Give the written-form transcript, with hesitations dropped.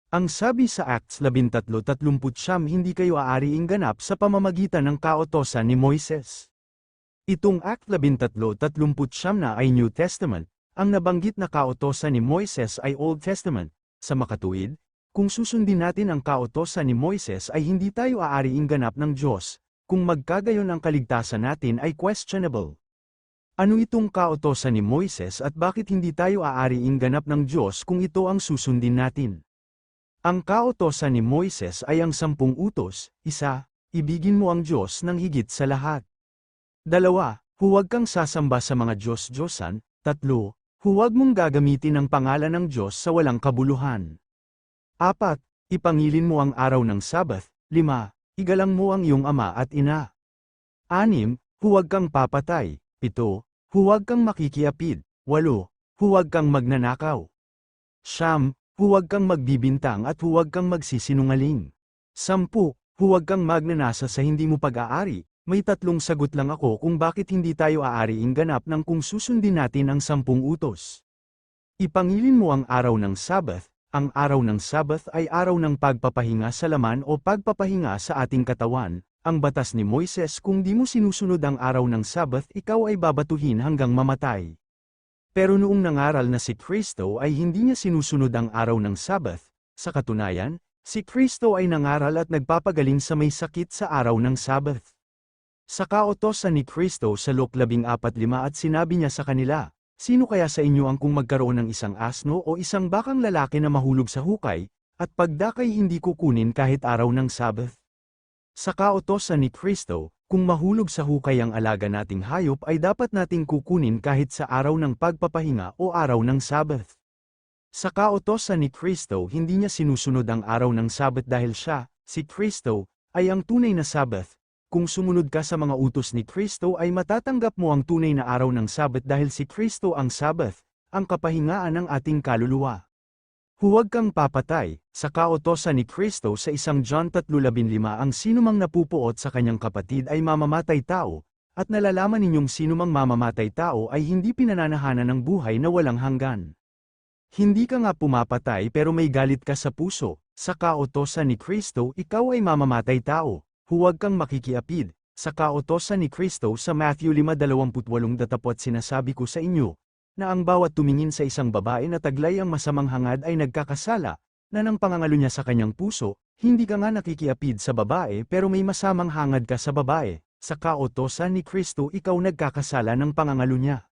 Ang sabi sa Acts 13:39 hindi kayo aariing ganap sa pamamagitan ng kautusan ni Moises. Itong Act 13:39 na ay New Testament, ang nabanggit na kautusan ni Moises ay Old Testament. Sa makatuwid, kung susundin natin ang kautusan ni Moises ay hindi tayo aariing ganap ng Diyos, kung magkagayon ang kaligtasan natin ay questionable. Ano itong kautusan ni Moises at bakit hindi tayo aariing ganap ng Diyos kung ito ang susundin natin? Ang kautusan ni Moises ay ang 10 utos. 1. Ibigin mo ang Diyos ng higit sa lahat. 2. Huwag kang sasamba sa mga Diyos-Diyosan. 3. Huwag mong gagamitin ang pangalan ng Diyos sa walang kabuluhan. 4. Ipangilin mo ang araw ng Sabbath. 5. Igalang mo ang iyong ama at ina. 6. Huwag kang papatay. 7. Huwag kang makikiapid. 8. Huwag kang magnanakaw. 9. Huwag kang magbibintang at huwag kang magsisinungaling. 10. Huwag kang magnanasa sa hindi mo pag-aari. May 3 sagot lang ako kung bakit hindi tayo aariing ganap ng kung susundin natin ang 10 utos. Ipangilin mo ang araw ng Sabbath. Ang araw ng Sabbath ay araw ng pagpapahinga sa laman o pagpapahinga sa ating katawan. Ang batas ni Moises kung di mo sinusunod ang araw ng Sabbath ikaw ay babatuhin hanggang mamatay. Pero noong nangaral na si Kristo ay hindi niya sinusunod ang araw ng Sabbath. Sa katunayan, si Kristo ay nangaral at nagpapagaling sa may sakit sa araw ng Sabbath. Sa kautusan ni Kristo sa Luke 14:5 at sinabi niya sa kanila, sino kaya sa inyo ang kung magkaroon ng isang asno o isang bakang lalaki na mahulog sa hukay, at pagdakay hindi kukunin kahit araw ng Sabbath? Sa kautusan ni Kristo, kung mahulog sa hukay ang alaga nating hayop ay dapat nating kukunin kahit sa araw ng pagpapahinga o araw ng Sabbath. Sa kautusan ni Kristo hindi niya sinusunod ang araw ng Sabbath dahil siya, si Kristo, ay ang tunay na Sabbath. Kung sumunod ka sa mga utos ni Kristo ay matatanggap mo ang tunay na araw ng Sabbath dahil si Kristo ang Sabbath, ang kapahingaan ng ating kaluluwa. Huwag kang papatay. Sa kautusan ni Kristo sa 1 John 3:15 ang sinumang napupuot sa kanyang kapatid ay mamamatay tao, at nalalaman ninyong sinumang mamamatay tao ay hindi pinananahanan ng buhay na walang hanggan. Hindi ka nga pumapatay pero may galit ka sa puso. Sa kautusan ni Kristo ikaw ay mamamatay tao. Huwag kang makikiapid. Sa kautusan ni Kristo sa Matthew 5:28 datapot sinasabi ko sa inyo, na ang bawat tumingin sa isang babae na taglay ang masamang hangad ay nagkakasala, na ng pangangalo niya sa kanyang puso, hindi ka nga nakikiapid sa babae pero may masamang hangad ka sa babae. Sa kautusan ni Kristo ikaw nagkakasala ng pangangalo niya.